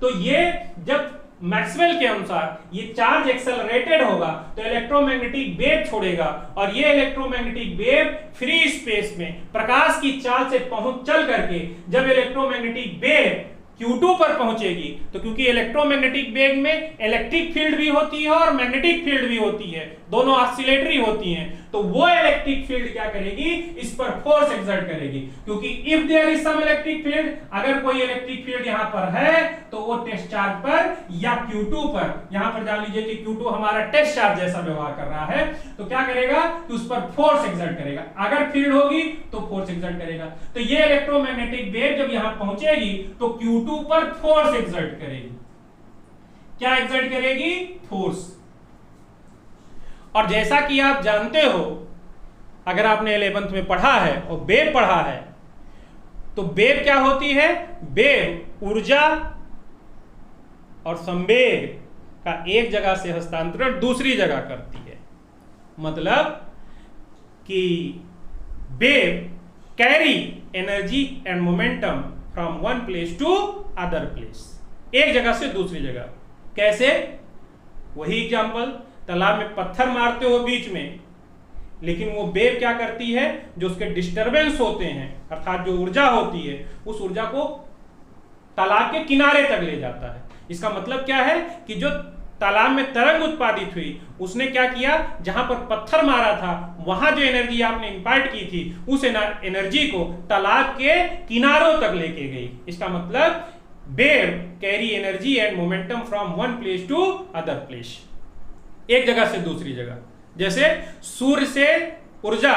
Speaker 1: तो ये जब मैक्सवेल के अनुसार ये चार्ज एक्सेलरेटेड होगा तो इलेक्ट्रोमैग्नेटिक वेव छोड़ेगा, और ये इलेक्ट्रोमैग्नेटिक वेव फ्री स्पेस में प्रकाश की चाल से चल करके जब इलेक्ट्रोमैग्नेटिक वेव Q2 पर पहुंचेगी, तो क्योंकि इलेक्ट्रोमैग्नेटिक वेव में इलेक्ट्रिक फील्ड भी होती है और मैग्नेटिक फील्ड भी होती है, दोनों ऑसिलेटरी होती हैं, तो वो इलेक्ट्रिक फील्ड क्या करेगी, इस पर फोर्स एक्सर्ट करेगी। क्योंकि if there is some electric field, अगर कोई इलेक्ट्रिक फील्ड यहां पर है तो वो टेस्ट चार्ज पर या Q2 पर, यहां पर जान लीजिए कि Q2 हमारा टेस्ट चार्ज जैसा व्यवहार कर रहा है, तो क्या करेगा कि उस पर फोर्स एक्सर्ट करेगा। अगर फील्ड होगी तो फोर्स एक्सर्ट करेगा। तो ये इलेक्ट्रोमैग्नेटिक वेव जब यहां पहुंचेगी तो Q2 पर फोर्स एक्सर्ट करेगी। क्या एक्सर्ट करेगी? फोर्स। और जैसा कि आप जानते हो, अगर आपने 11th में पढ़ा है और वेव पढ़ा है, तो वेव क्या होती है, वेव ऊर्जा और संवेग का एक जगह से हस्तांतरण दूसरी जगह करती है। मतलब कि wave carry energy and momentum from one place to other place, एक जगह से दूसरी जगह। कैसे? वही एग्जांपल, तालाब में पत्थर मारते हो बीच में, लेकिन वो वेव क्या करती है, जो उसके डिस्टरबेंस होते हैं, अर्थात जो ऊर्जा होती है, उस ऊर्जा को तालाब के किनारे तक ले जाता है। इसका मतलब क्या है कि जो तालाब में तरंग उत्पादित हुई, उसने क्या किया, जहां पर पत्थर मारा था वहां जो एनर्जी आपने इंपार्ट की थी, उस एनर्जी को तालाब के किनारों तक लेके गई। इसका मतलब wave carry energy and momentum from one place to other place, एक जगह से दूसरी जगह। जैसे सूर्य से ऊर्जा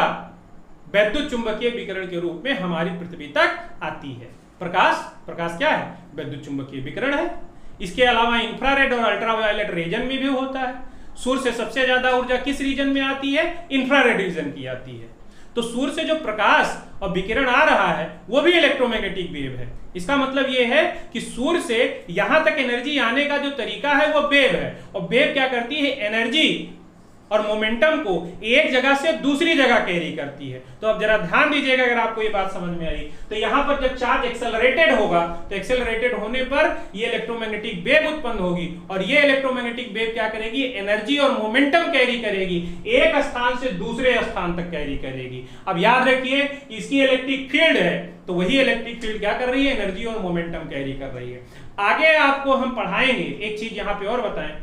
Speaker 1: वैद्युत चुंबकीय विकिरण के रूप में हमारी पृथ्वी तक आती है। प्रकाश क्या है? वैद्युत चुंबकीय विकिरण है। इसके अलावा इंफ्रारेड और अल्ट्रावायलेट रीजन में भी होता है। सूर्य से सबसे ज्यादा ऊर्जा किस रीजन में आती है? इंफ्रारेड रीजन की आती है। तो सूर्य से जो प्रकाश और विकिरण आ रहा है वो भी इलेक्ट्रोमैग्नेटिक वेव है। इसका मतलब ये है कि सूर्य से यहां तक एनर्जी आने का जो तरीका है वो वेव है, और वेव क्या करती है, एनर्जी और मोमेंटम को एक जगह से दूसरी जगह कैरी करती है। तो अब जरा ध्यान दीजिएगा, अगर आपको ये बात समझ में आई तो यहां पर जब चार्ज एक्सेलरेटेड होगा तो एक्सेलरेटेड होने पर ये इलेक्ट्रोमैग्नेटिक वेव उत्पन्न होगी और ये इलेक्ट्रोमैग्नेटिक वेव क्या करेगी, एनर्जी और मोमेंटम कैरी करेगी, एक स्थान से दूसरे स्थान तक कैरी करेगी। अब याद रखिए इसकी इलेक्ट्रिक फील्ड है तो वही इलेक्ट्रिक फील्ड क्या कर रही है, एनर्जी और मोमेंटम कैरी कर रही है। आगे आपको हम पढ़ाएंगे, एक चीज यहां पे और बताएं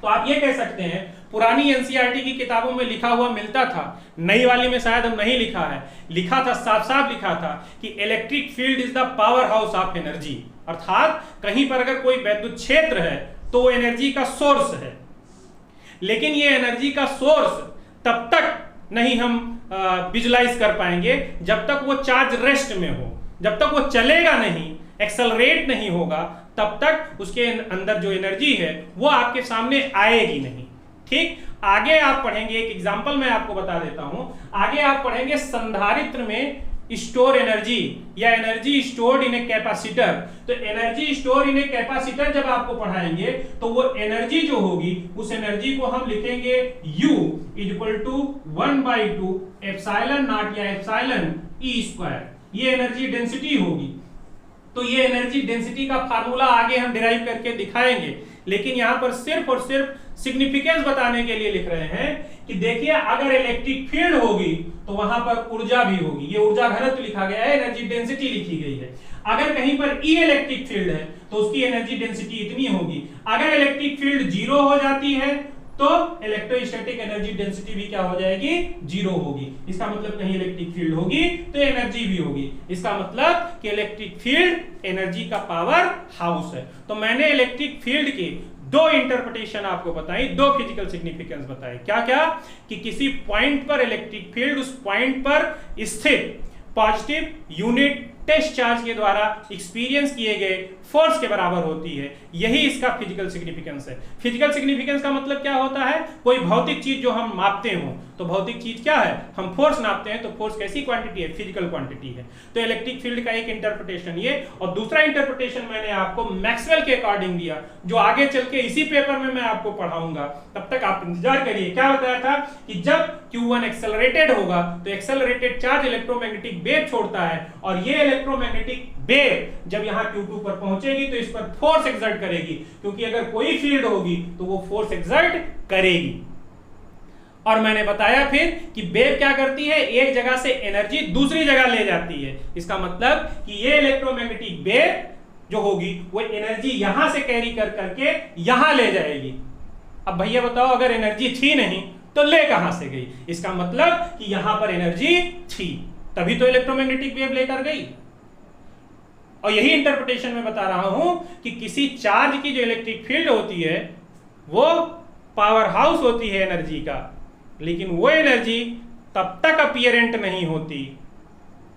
Speaker 1: तो आप ये कह सकते हैं पुरानी एनसीईआरटी की किताबों में लिखा हुआ मिलता था, नई वाली में शायद हम नहीं लिखा है, लिखा था साफ साफ लिखा था कि electric field is the power house of energy, अर्थात कहीं पर अगर कोई वैद्युत क्षेत्र है तो वो एनर्जी का सोर्स है। लेकिन ये एनर्जी का सोर्स तब तक नहीं हम विजुलाइज कर पाएंगे जब तक वो चार्ज रेस्ट में हो, जब तक वो चलेगा नहीं, एक्सेलरेट नहीं होगा, तब तक उसके अंदर जो एनर्जी है वो आपके सामने आएगी नहीं। ठीक, आगे आप पढ़ेंगे, एक एग्जांपल मैं आपको बता देता हूं, आगे आप पढ़ेंगे संधारित्र में स्टोर एनर्जी या energy stored in a capacitor. तो energy store in a capacitor जब आपको पढ़ाएंगे तो वो एनर्जी जो होगी उस एनर्जी को हम लिखेंगे U equal to 1/2 epsilon naught या एप्सिलॉन E स्क्वायर, ये एनर्जी डेंसिटी होगी। तो ये एनर्जी डेंसिटी का फार्मूला आगे हम डिराइव करके दिखाएंगे, लेकिन यहां पर सिर्फ और सिर्फ सिग्निफिकेंस बताने के लिए लिख रहे हैं कि देखिए अगर इलेक्ट्रिक फील्ड होगी तो वहां पर ऊर्जा भी होगी, ये ऊर्जा घनत्व लिखा गया है, एनर्जी डेंसिटी लिखी गई है। अगर कहीं पर ई इलेक्ट्रिक फील्ड है तो उसकी एनर्जी डेंसिटी इतनी होगी। अगर इलेक्ट्रिक फील्ड जीरो हो जाती है तो इलेक्ट्रोस्टैटिक एनर्जी डेंसिटी भी क्या हो जाएगी, जीरो होगी। इसका मतलब कहीं इलेक्ट्रिक फील्ड होगी तो एनर्जी भी होगी। इसका मतलब कि इलेक्ट्रिक फील्ड एनर्जी का पावर हाउस है। तो मैंने इलेक्ट्रिक फील्ड की दो इंटरप्रिटेशन आपको बताई, दो फिजिकल सिग्निफिकेंस बताए। क्या क्या, कि किसी पॉइंट पर इलेक्ट्रिक फील्ड उस पॉइंट पर स्थित पॉजिटिव यूनिट टेस्ट चार्ज के द्वारा एक्सपीरियंस किए गए फोर्स के बराबर होती है। यही इसका फिजिकल सिग्निफिकेंस है। फिजिकल सिग्निफिकेंस का मतलब क्या होता है, कोई भौतिक चीज जो हम मापते हो, तो भौतिक चीज क्या है, हम फोर्स नापते हैं तो फोर्स कैसी क्वांटिटी है, फिजिकल क्वांटिटी है। तो इलेक्ट्रिक फील्ड का एक इंटरप्रिटेशन ये, और दूसरा इंटरप्रिटेशन मैंने आपको मैक्सवेल के अकॉर्डिंग दिया, जो आगे चल के इसी पेपर में मैं आपको पढ़ाऊंगा। तब तक आप इंतजार करिए। क्या बताया था कि जब Q1 एक्सेलरेटेड होगा तो एक्सेलरेटेड चार्ज इलेक्ट्रोमैग्नेटिक वेव छोड़ता है, और ये इलेक्ट्रोमैग्नेटिक वेव जब यहाँ Q2 पर पहुंचेगी तो इस पर फोर्स एक्सर्ट करेगी, क्योंकि अगर कोई फील्ड होगी तो वो फोर्स एक्सर्ट करेगी। और मैंने बताया फिर कि वेव क्या करती है, एक जगह से एनर्जी दूसरी जगह ले जाती है। इसका मतलब कि ये इलेक्ट्रोमैग्नेटिक वेव जो होगी वो एनर्जी यहां से कैरी कर करके यहां ले जाएगी। अब भैया बताओ, अगर एनर्जी थी नहीं तो ले कहां से गई? इसका मतलब कि यहां पर एनर्जी थी, तभी तो इलेक्ट्रोमैग्नेटिक वेव लेकर गई। और यही इंटरप्रिटेशन में बता रहा हूं कि किसी चार्ज की जो इलेक्ट्रिक फील्ड होती है वो पावर हाउस होती है एनर्जी का, लेकिन वो एनर्जी तब तक अपीयरेंट नहीं होती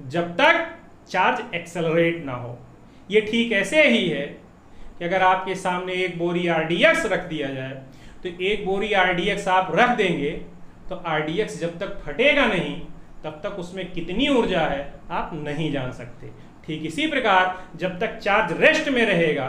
Speaker 1: जब तक चार्ज एक्सेलरेट ना हो। ये ठीक ऐसे ही है कि अगर आपके सामने एक बोरी RDX रख दिया जाए तो एक बोरी RDX आप रख देंगे तो RDX जब तक फटेगा नहीं तब तक उसमें कितनी ऊर्जा है आप नहीं जान सकते। ठीक इसी प्रकार जब तक चार्ज रेस्ट में रहेगा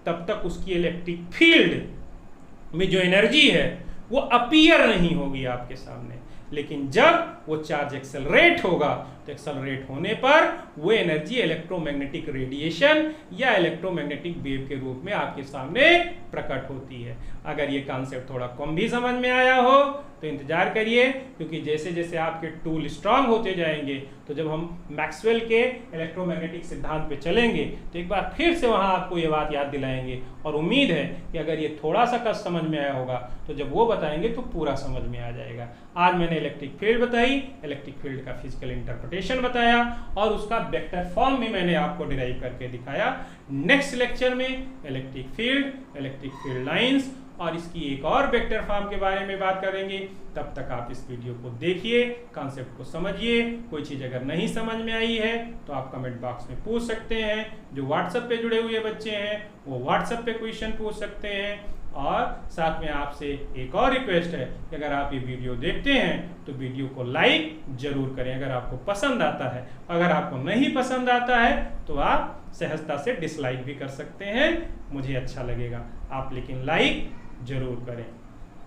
Speaker 1: तब तक उसकी इलेक्ट्रिक फील्ड में जो एनर्जी है वो अपीयर नहीं होगी आपके सामने। लेकिन जब वो चार्ज एक्सेलरेट होगा तो एक्सेलरेट होने पर वो एनर्जी इलेक्ट्रोमैग्नेटिक रेडिएशन या इलेक्ट्रोमैग्नेटिक वेव के रूप में आपके सामने प्रकट होती है। अगर ये कॉन्सेप्ट थोड़ा कम भी समझ में आया हो तो इंतजार करिए, क्योंकि जैसे जैसे आपके टूल स्ट्रांग होते जाएंगे तो जब हम मैक्सवेल के इलेक्ट्रोमैग्नेटिक सिद्धांत पे चलेंगे तो एक बार फिर से वहां आपको ये बात याद दिलाएंगे। और उम्मीद है कि अगर ये थोड़ा सा कष्ट समझ में आया होगा तो जब वो बताएंगे तो पूरा समझ में आ जाएगा। आज मैंने इलेक्ट्रिक फील्ड बताई, इलेक्ट्रिक फील्ड का फिजिकल इंटरप्रिटेशन बताया और उसका वेक्टर फॉर्म भी मैंने आपको डिराइव करके दिखाया। नेक्स्ट लेक्चर में इलेक्ट्रिक फील्ड लाइंस और इसकी एक और वेक्टर फॉर्म के बारे में बात करेंगे। तब तक आप इस वीडियो को देखिए, कॉन्सेप्ट को समझिए। कोई चीज़ अगर नहीं समझ में आई है तो आप कमेंट बॉक्स में पूछ सकते हैं। जो व्हाट्सएप पे जुड़े हुए बच्चे हैं वो व्हाट्सएप पे क्वेश्चन पूछ सकते हैं। और साथ में आपसे एक और रिक्वेस्ट है कि अगर आप ये वीडियो देखते हैं तो वीडियो को लाइक जरूर करें अगर आपको पसंद आता है। अगर आपको नहीं पसंद आता है तो आप सहजता से डिसलाइक भी कर सकते हैं, मुझे अच्छा लगेगा। आप लेकिन लाइक जरूर करें।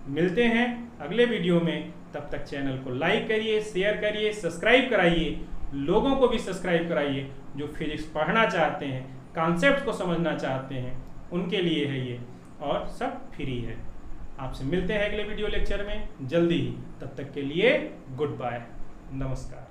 Speaker 1: मिलते हैं अगले वीडियो में। तब तक चैनल को लाइक करिए, शेयर करिए, सब्सक्राइब कराइए, लोगों को भी सब्सक्राइब कराइए जो फिजिक्स पढ़ना चाहते हैं, कॉन्सेप्ट को समझना चाहते हैं, उनके लिए है ये, और सब फ्री है। आपसे मिलते हैं अगले वीडियो लेक्चर में जल्दी ही। तब तक के लिए गुड बाय, नमस्कार।